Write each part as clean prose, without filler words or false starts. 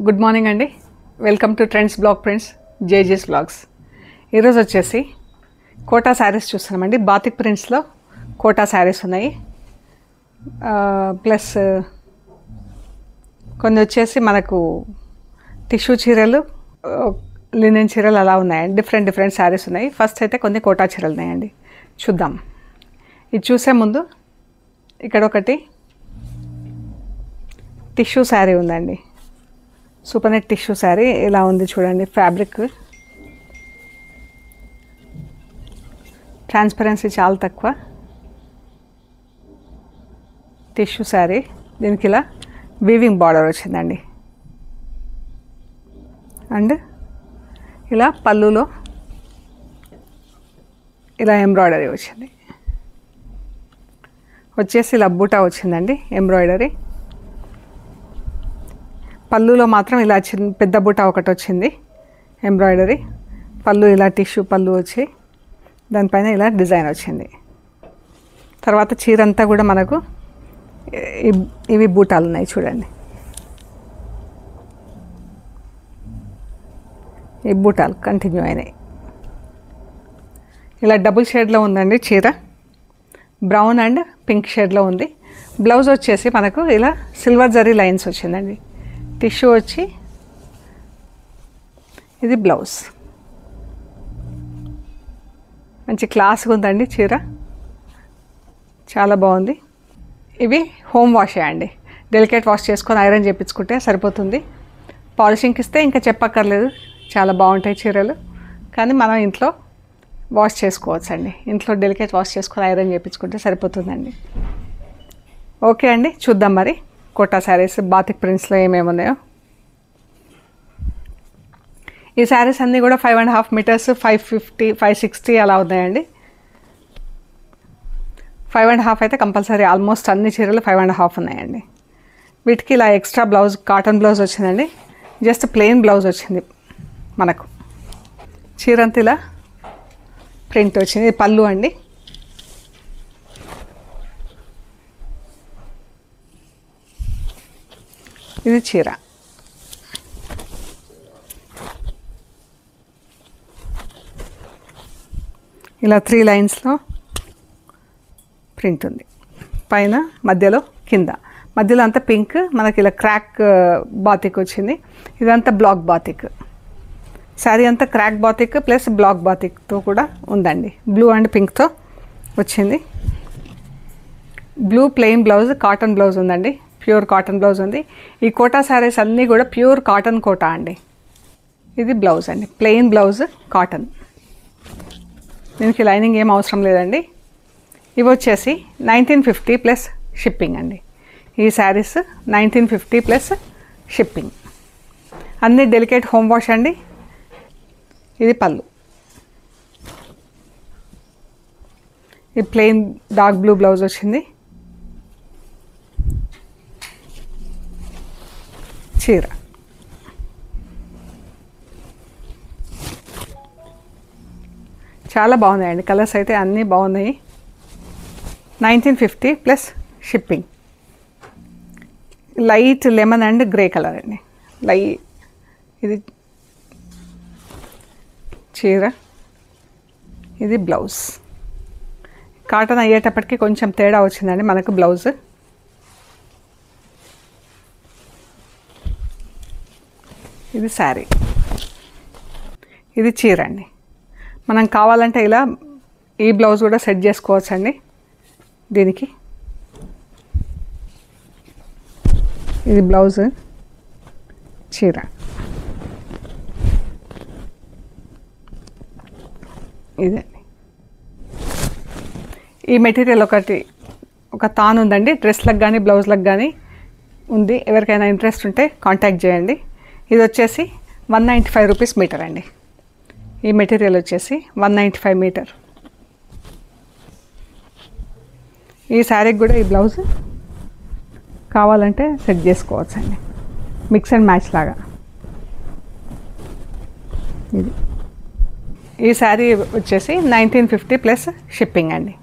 Good morning అండి. Welcome to trends blog prints జేజెస్ blogs. ఈరోజు వచ్చేసి కోటా శారీస్ చూస్తున్నామండి. బాతిక్ ప్రింట్స్లో కోటా శారీస్ ఉన్నాయి. ప్లస్ కొన్ని వచ్చేసి మనకు టిష్యూ చీరలు, లినెన్ చీరలు అలా ఉన్నాయండి. డిఫరెంట్ శారీస్ ఉన్నాయి. ఫస్ట్ అయితే కొన్ని కోటా చీరలు ఉన్నాయండి, చూద్దాం. ఇది చూసే ముందు ఇక్కడ ఒకటి టిష్యూ శారీ ఉందండి. సూపర్ నెట్ టిష్యూ శారీ ఇలా ఉంది చూడండి. ఫ్యాబ్రిక్ ట్రాన్స్పరెన్సీ చాలా తక్కువ. టిష్యూ శారీ, దీనికి ఇలా వీవింగ్ బార్డర్ వచ్చిందండి. అండ్ ఇలా పళ్ళులో ఇలా ఎంబ్రాయిడరీ వచ్చింది. వచ్చేసి ఇలా బూటా వచ్చిందండి ఎంబ్రాయిడరీ. పళ్ళులో మాత్రం ఇలా పెద్ద బూటా ఒకటి వచ్చింది ఎంబ్రాయిడరీ. పళ్ళు ఇలా టిష్యూ పళ్ళు వచ్చి దానిపైన ఇలా డిజైన్ వచ్చింది. తర్వాత చీర అంతా కూడా మనకు ఇవి బూటాలు ఉన్నాయి చూడండి. ఈ బూటాలు కంటిన్యూ అయినాయి. ఇలా డబుల్ షేడ్లో ఉందండి చీర. బ్రౌన్ అండ్ పింక్ షేడ్లో ఉంది. బ్లౌజ్ వచ్చేసి మనకు ఇలా సిల్వర్ జరీ లైన్స్ వచ్చిందండి. టిష్యూ వచ్చి ఇది బ్లౌజ్. మంచి క్లాస్గా ఉందండి చీర, చాలా బాగుంది. ఇవి హోమ్ వాషే అండి. డెలికేట్ వాష్ చేసుకొని ఐరన్ చేయించుకుంటే సరిపోతుంది. పాలిషింగ్కి ఇస్తే ఇంకా చెప్పక్కర్లేదు, చాలా బాగుంటాయి చీరలు. కానీ మనం ఇంట్లో వాష్ చేసుకోవచ్చు అండి. ఇంట్లో డెలికేట్ వాష్ చేసుకొని ఐరన్ చేయించుకుంటే సరిపోతుందండి. ఓకే అండి, చూద్దాం మరి కోటా శారీస్ బాతిక్ ప్రింట్స్లో ఏమేమి ఉన్నాయో. ఈ శారీస్ అన్నీ కూడా 5.5 మీటర్స్, 550, 560 అలా ఉన్నాయండి. 5.5 అయితే కంపల్సరీ. ఆల్మోస్ట్ అన్ని చీరలు 5.5 ఉన్నాయండి. వీటికి ఇలా ఎక్స్ట్రా బ్లౌజ్, కాటన్ బ్లౌజ్ వచ్చిందండి. జస్ట్ ప్లెయిన్ బ్లౌజ్ వచ్చింది మనకు. చీర అంతా ఇలా ప్రింట్ వచ్చింది. ఇది పళ్ళు అండి. ఇది చీర. ఇలా 3 లైన్స్లో ప్రింట్ ఉంది. పైన మధ్యలో కింద, మధ్యలో అంతా పింక్. మనకి ఇలా క్రాక్ బాతిక్ వచ్చింది. ఇదంతా బ్లాక్ బాతిక్. శారీ అంతా క్రాక్ బాతిక్ ప్లస్ బ్లాక్ బాతిక్తో కూడా ఉందండి. బ్లూ అండ్ పింక్తో వచ్చింది. Blue plain blouse, cotton blouse ఉందండి. ప్యూర్ కాటన్ బ్లౌజ్ ఉంది. ఈ కోటా శారీస్ అన్నీ కూడా ప్యూర్ కాటన్ కోటా అండి. ఇది బ్లౌజ్ అండి, ప్లెయిన్ బ్లౌజ్ కాటన్. దీనికి లైనింగ్ ఏం అవసరం లేదండి. ఇవి వచ్చేసి 1950 ప్లస్ షిప్పింగ్ అండి. ఈ శారీస్ 1950 ప్లస్ షిప్పింగ్. అన్నీ డెలికేట్ హోమ్ వాష్ అండి. ఇది పళ్ళు. ఈ ప్లెయిన్ డార్క్ బ్లూ బ్లౌజ్ వచ్చింది. చీర చాలా బాగున్నాయండి. కలర్స్ అయితే అన్నీ బాగున్నాయి. 1950 plus shipping. Light lemon and grey colour అండి. ఇది చీర, ఇది బ్లౌజ్. కాటన్ అయ్యేటప్పటికి కొంచెం తేడా వచ్చిందండి మనకు బ్లౌజ్. ఇది శారీ, ఇది చీర అండి. మనం కావాలంటే ఇలా ఈ బ్లౌజ్ కూడా సెట్ చేసుకోవచ్చు అండి. దీనికి ఇది బ్లౌజ్, చీర. ఇదండి. ఈ మెటీరియల్ ఒక తాను ఉందండి. డ్రెస్లకు కానీ బ్లౌజ్లకు కానీ ఉంది. ఎవరికైనా ఇంట్రెస్ట్ ఉంటే కాంటాక్ట్ చేయండి. ఇది వచ్చేసి 195 రూపీస్ మీటర్ అండి. ఈ మెటీరియల్ వచ్చేసి 195 మీటర్. ఈ శారీకి కూడా ఈ బ్లౌజ్ కావాలంటే సెట్ చేసుకోవచ్చు అండి, మిక్స్ అండ్ మ్యాచ్ లాగా. ఇది ఈ శారీ వచ్చేసి 1950 ప్లస్ షిప్పింగ్ అండి.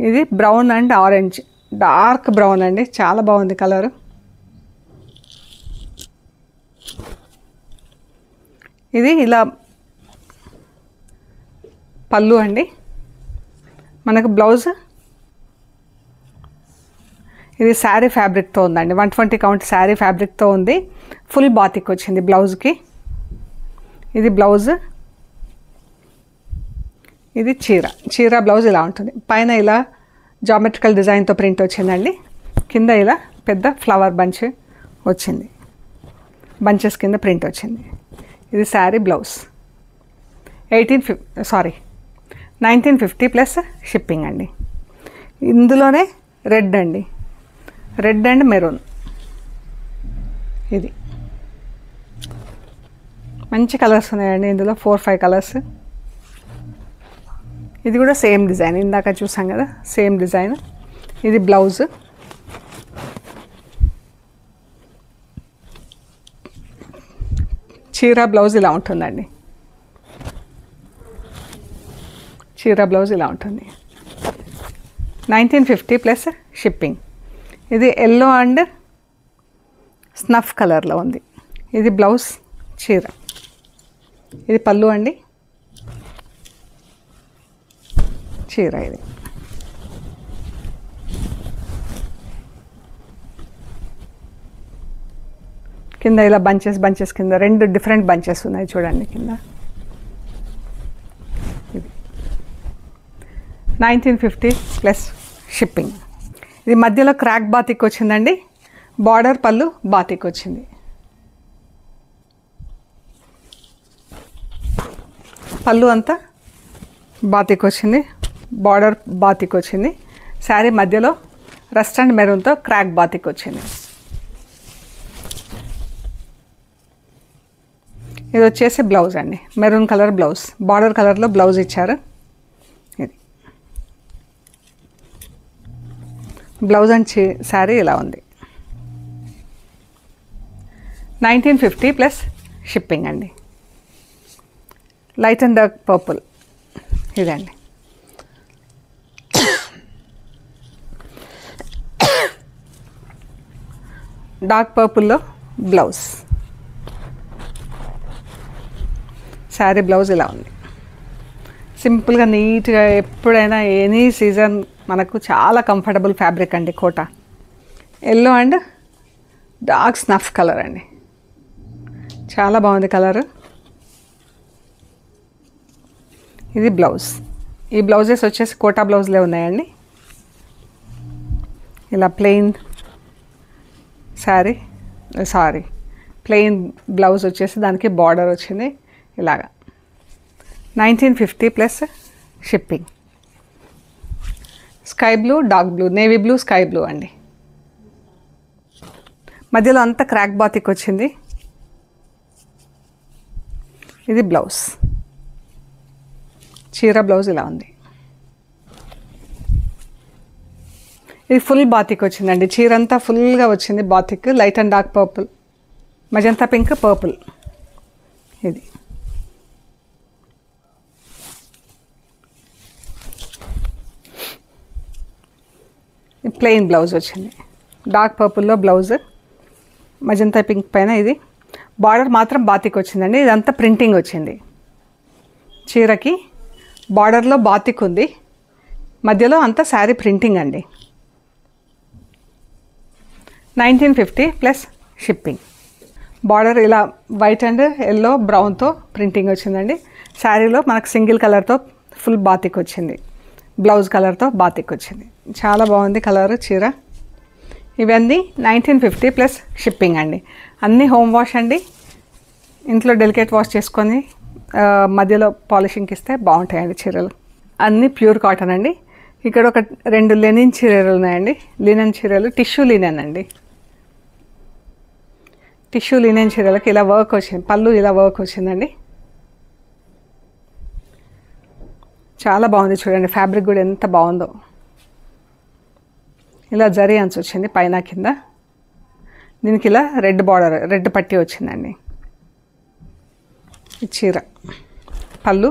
ఇది brown and orange, dark brown అండి, చాలా బాగుంది కలరు. ఇది ఇలా పళ్ళు అండి. మనకు బ్లౌజ్ ఇది శారీ ఫ్యాబ్రిక్తో ఉందండి. 120 కౌంట్ శారీ ఫ్యాబ్రిక్తో ఉంది. ఫుల్ బాతిక్ వచ్చింది బ్లౌజ్కి. ఇది బ్లౌజ్, ఇది చీర బ్లౌజ్ ఇలా ఉంటుంది. పైన ఇలా జామెట్రికల్ డిజైన్తో ప్రింట్ వచ్చిందండి. కింద ఇలా పెద్ద ఫ్లవర్ బంచ్ వచ్చింది, బంచెస్ కింద ప్రింట్ వచ్చింది. ఇది శారీ బ్లౌజ్. 1950 ప్లస్ షిప్పింగ్ అండి. ఇందులోనే రెడ్ అండి, రెడ్ అండ్ మెరూన్. ఇది మంచి కలర్స్ ఉన్నాయండి ఇందులో, 4-5 కలర్స్. ఇది కూడా సేమ్ డిజైన్, ఇందాక చూసాం కదా సేమ్ డిజైన్. ఇది బ్లౌజ్, చీర బ్లౌజ్ ఇలా ఉంటుందండి. చీర బ్లౌజ్ ఇలా ఉంటుంది. 1950 ప్లస్ షిప్పింగ్. ఇది ఎల్లో అండ్ స్నఫ్ కలర్లో ఉంది. ఇది బ్లౌజ్, చీర. ఇది పళ్ళు అండి, చీర. ఇది కింద ఇలా బంచెస్ కింద 2 డిఫరెంట్ బంచెస్ ఉన్నాయి చూడండి కింద. ఇది 1950 ప్లస్ షిప్పింగ్. ఇది మధ్యలో క్రాక్ బాతిక్ వచ్చిందండి. బార్డర్ పళ్ళు బాతిక్ వచ్చింది. పళ్ళు అంతా బాతిక్ వచ్చింది, బార్డర్ బాతిక్ వచ్చింది. శారీ మధ్యలో రస్ట్ అండ్ మెరూన్తో క్రాక్ బాతిక్ వచ్చింది. ఇది వచ్చేసి బ్లౌజ్ అండి, మెరూన్ కలర్ బ్లౌజ్, బార్డర్ కలర్లో బ్లౌజ్ ఇచ్చారు. ఇది బ్లౌజ్ అండ్ శారీ ఇలా ఉంది. 1950 ప్లస్ షిప్పింగ్ అండి. లైట్ అండ్ డార్క్ పర్పుల్ ఇదండి. డార్క్ పర్పుల్లో బ్లౌజ్, శారీ బ్లౌజ్ ఇలా ఉంది. సింపుల్గా నీట్గా ఎప్పుడైనా ఎనీ సీజన్ మనకు చాలా కంఫర్టబుల్ ఫ్యాబ్రిక్ అండి Kota. Yellow and dark snuff colour అండి, చాలా బాగుంది కలర్. ఇది బ్లౌజ్. ఈ బ్లౌజెస్ వచ్చేసి కోటా బ్లౌజ్లే ఉన్నాయండి. ఇలా ప్లెయిన్ ప్లెయిన్ బ్లౌజ్ వచ్చేసి దానికి బార్డర్ వచ్చింది ఇలాగా. 1950 plus shipping. Sky blue, dark blue, navy blue, sky blue అండి. మధ్యలో అంతా క్రాక్ బాతిక్ వచ్చింది. ఇది బ్లౌజ్, చీర బ్లౌజ్ ఇలా ఉంది. ఇది ఫుల్ బాతిక్ వచ్చిందండి. చీర అంతా ఫుల్గా వచ్చింది batik. Light and dark purple, magenta pink, purple. ఇది ప్లెయిన్ బ్లౌజ్ వచ్చింది. డార్క్ పర్పుల్లో బ్లౌజ్, మజంతా పింక్ పైన. ఇది బార్డర్ మాత్రం బాతిక్ వచ్చిందండి. ఇదంతా ప్రింటింగ్ వచ్చింది. చీరకి బార్డర్లో బాతిక్ ఉంది, మధ్యలో అంతా శారీ ప్రింటింగ్ అండి. 1950 ప్లస్ షిప్పింగ్. బార్డర్ ఇలా వైట్ అండ్ ఎల్లో బ్రౌన్తో ప్రింటింగ్ వచ్చిందండి. శారీలో మనకు సింగిల్ కలర్తో ఫుల్ బాతిక్ వచ్చింది, బ్లౌజ్ కలర్తో బాతిక్ వచ్చింది. చాలా బాగుంది కలర్ చీర. ఇవన్నీ 1950 ప్లస్ షిప్పింగ్ అండి. అన్నీ హోమ్ వాష్ అండి. ఇంట్లో డెలికేట్ వాష్ చేసుకొని మధ్యలో పాలిషింగ్కి ఇస్తే బాగుంటాయండి చీరలు. అన్నీ ప్యూర్ కాటన్ అండి. ఇక్కడ ఒక 2 లెనిన్ చీరలు ఉన్నాయండి. లినెన్ చీరలు, టిష్యూ లినెన్ అండి. టిష్యూ లినెన్ చీరలకి ఇలా వర్క్ వచ్చింది, పళ్ళు ఇలా వర్క్ వచ్చిందండి. చాలా బాగుంది చూడండి, ఫ్యాబ్రిక్ కూడా ఎంత బాగుందో. ఇలా జరీ అంచు వచ్చింది పైన కింద. దీనికి ఇలా రెడ్ బార్డర్, రెడ్ పట్టీ వచ్చిందండి. ఈ చీర పళ్ళు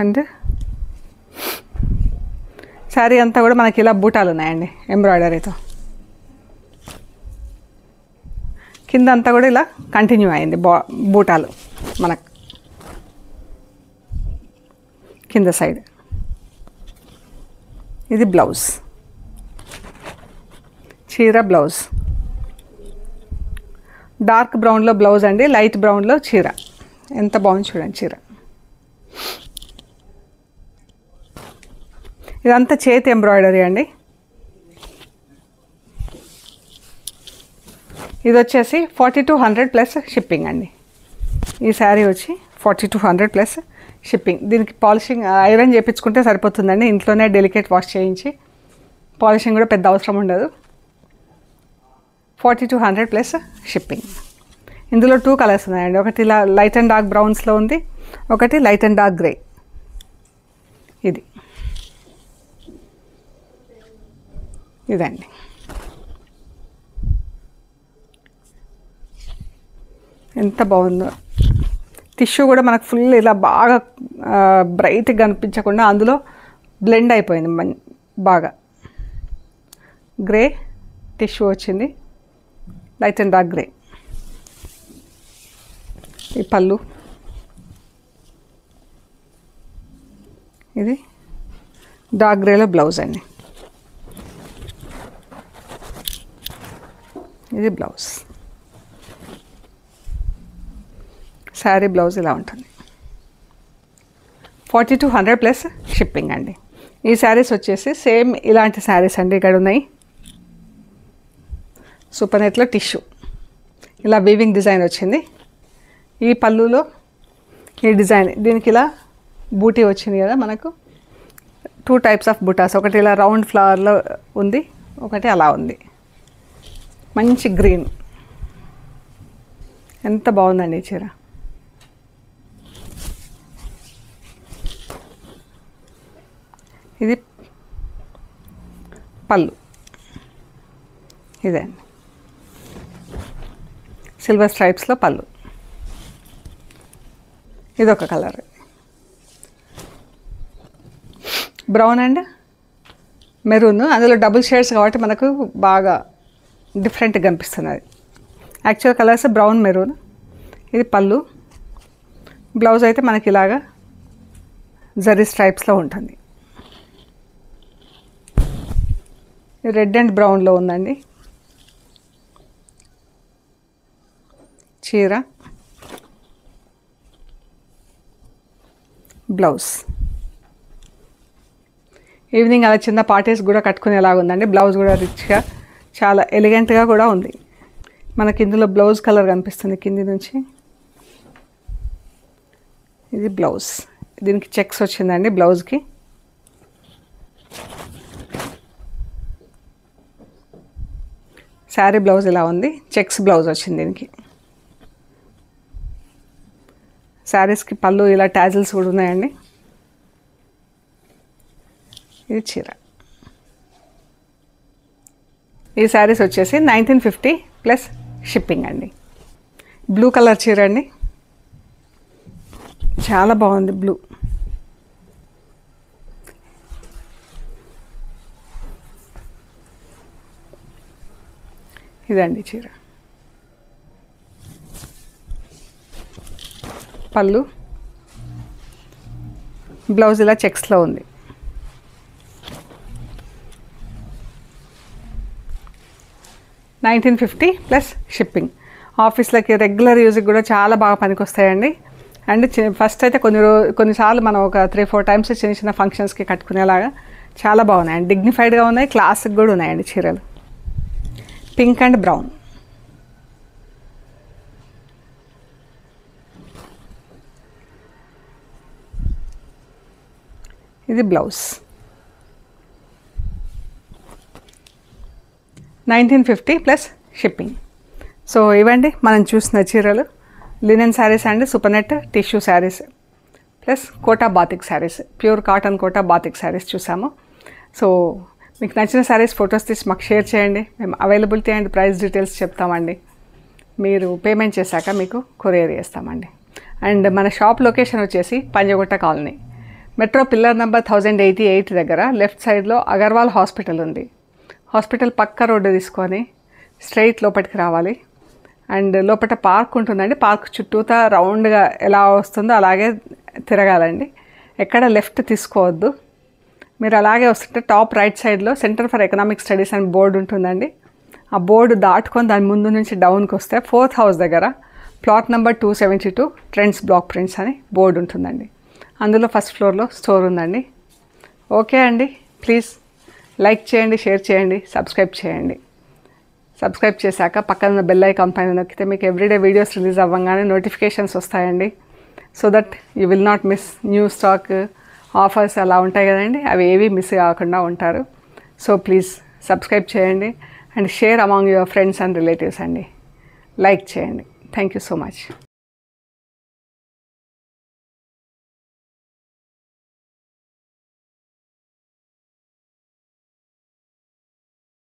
అండ్ శారీ అంతా కూడా మనకి ఇలా బూటాలు ఉన్నాయండి ఎంబ్రాయిడరీతో. కింద అంతా కూడా ఇలా కంటిన్యూ అయింది బూటాలు మనకు కింద సైడ్. ఇది బ్లౌజ్, చీర బ్లౌజ్. డార్క్ బ్రౌన్లో బ్లౌజ్ అండి, లైట్ బ్రౌన్లో చీర. ఎంత బాగుంది చూడండి చీర. ఇదంతా చేతి ఎంబ్రాయిడరీ అండి. ఇది వచ్చేసి 4200 ప్లస్ షిప్పింగ్ అండి. ఈ శారీ వచ్చి 4200 ప్లస్ షిప్పింగ్. దీనికి పాలిషింగ్ ఐరన్ చేయించుకుంటే సరిపోతుందండి, ఇంట్లోనే డెలికేట్ వాష్ చేయించి. పాలిషింగ్ కూడా పెద్ద అవసరం ఉండదు. 4200 ప్లస్ షిప్పింగ్. ఇందులో 2 కలర్స్ ఉన్నాయండి. ఒకటి ఇలా లైట్ అండ్ డార్క్ బ్రౌన్స్లో ఉంది, ఒకటి లైట్ అండ్ డార్క్ గ్రే. ఇదండి. ఎంత బాగుందో. టిష్యూ కూడా మనకు ఫుల్ ఇలా బాగా బ్రైట్గా కనిపించకుండా అందులో బ్లెండ్ అయిపోయింది బాగా. గ్రే టిష్యూ వచ్చింది, లైట్ అండ్ డార్క్ గ్రే. ఈ పళ్ళు, ఇది డార్క్ గ్రేలో బ్లౌజ్ అండి. ఇది బ్లౌజ్. శారీ బ్లౌజ్ ఇలా ఉంటుంది. 4200 ప్లస్ షిప్పింగ్ అండి. ఈ శారీస్ వచ్చేసి సేమ్ ఇలాంటి శారీస్ అండి ఇక్కడ ఉన్నాయి. సూపర్ నెట్లో టిష్యూ ఇలా వీవింగ్ డిజైన్ వచ్చింది. ఈ పళ్ళులో ఈ డిజైన్, దీనికి ఇలా బూటీ వచ్చింది కదా మనకు. 2 టైప్స్ ఆఫ్ బుటాస్, ఒకటి ఇలా రౌండ్ ఫ్లవర్లో ఉంది, ఒకటి అలా ఉంది. మంచి గ్రీన్. ఎంత బాగుందండి ఈ చీర. ఇది పళ్ళు, ఇదే అండి సిల్వర్ స్ట్రైప్స్లో పళ్ళు. ఇదొక కలర్ బ్రౌన్ అండ్ మెరూన్, అందులో డబుల్ షేడ్స్ కాబట్టి మనకు బాగా డిఫరెంట్గా కనిపిస్తున్నది. Actual colours brown maroon. ఇది పళ్ళు. బ్లౌజ్ అయితే మనకి ఇలాగా జరీ స్ట్రైప్స్లో ఉంటుంది. రెడ్ అండ్ బ్రౌన్లో ఉందండి చీర. బ్లౌజ్ ఈవినింగ్ అలా చిన్న పార్టీస్ కూడా కట్టుకునేలాగా ఉందండి. బ్లౌజ్ కూడా రిచ్గా చాలా ఎలిగెంట్గా కూడా ఉంది. మనకి ఇందులో బ్లౌజ్ కలర్ కనిపిస్తుంది కింది నుంచి. ఇది బ్లౌజ్, దీనికి చెక్స్ వచ్చిందండి బ్లౌజ్కి. శారీ బ్లౌజ్ ఇలా ఉంది, చెక్స్ బ్లౌజ్ వచ్చింది దీనికి. శారీస్కి పళ్ళు ఇలా టాజిల్స్ కూడా ఉన్నాయండి. ఇది చీర. ఈ శారీస్ వచ్చేసి 1950 ప్లస్ షిప్పింగ్ అండి. బ్లూ కలర్ చీర అండి, చాలా బాగుంది బ్లూ. ఇదండి చీర. పళ్ళు, బ్లౌజ్ ఇలా చెక్స్లో ఉంది. $1950 ప్లస్ షిప్పింగ్. ఆఫీస్లకి రెగ్యులర్ యూజ్కి కూడా చాలా బాగా పనికొస్తాయండి. అండ్ ఫస్ట్ అయితే కొన్నిసార్లు మనం ఒక 3-4 టైమ్స్ చిన్న చిన్న ఫంక్షన్స్కి కట్టుకునేలాగా చాలా బాగున్నాయండి. డిగ్నిఫైడ్గా ఉన్నాయి, క్లాస్కి కూడా ఉన్నాయండి చీరలు. Pink and brown. ఇది బ్లౌజ్. 1950 plus shipping. సో ఇవండి మనం చూసిన చీరలు. Linen saris and super net tissue saris plus Kota batik saris, pure cotton Kota batik saris చూసాము. సో మీకు నచ్చిన శారీస్ ఫొటోస్ తీసి మాకు షేర్ చేయండి. మేము అవైలబిలిటీ అండ్ ప్రైస్ డీటెయిల్స్ చెప్తామండి. మీరు పేమెంట్ చేశాక మీకు కొరియర్ చేస్తామండి. అండ్ మన షాప్ లొకేషన్ వచ్చేసి Panjagutta colony, metro pillar number 1088 దగ్గర లెఫ్ట్ సైడ్లో అగర్వాల్ హాస్పిటల్ ఉంది. హాస్పిటల్ పక్క రోడ్డు తీసుకొని స్ట్రైట్ లోపలికి రావాలి. అండ్ లోపల పార్క్ ఉంటుందండి. పార్క్ చుట్టూతా రౌండ్గా ఎలా వస్తుందో అలాగే తిరగాలండి. ఎక్కడ లెఫ్ట్ తీసుకోవద్దు. మీరు అలాగే వస్తుంటే టాప్ రైట్ సైడ్లో సెంటర్ ఫర్ ఎకనామిక్ స్టడీస్ అని బోర్డు ఉంటుందండి. ఆ బోర్డు దాటుకొని దాని ముందు నుంచి డౌన్కి వస్తే 4th హౌస్ దగ్గర plot number 272 trends block prints అని బోర్డు ఉంటుందండి. అందులో ఫస్ట్ ఫ్లోర్లో స్టోర్ ఉందండి. ఓకే అండి, ప్లీజ్ లైక్ చేయండి, షేర్ చేయండి, సబ్స్క్రైబ్ చేయండి. సబ్స్క్రైబ్ చేశాక పక్కన ఉన్న బెల్ ఐకాన్ పైన నొక్కితే మీకు ఎవ్రీడే వీడియోస్ రిలీజ్ అవ్వగానే నోటిఫికేషన్స్ వస్తాయండి. So that you will not miss new stock offers అలా ఉంటాయి కదండి, అవి ఏవి మిస్ కాకుండా ఉంటారు. సో ప్లీజ్ సబ్స్క్రైబ్ చేయండి and share among your friends and relatives అండి. లైక్ చేయండి. Thank you so much.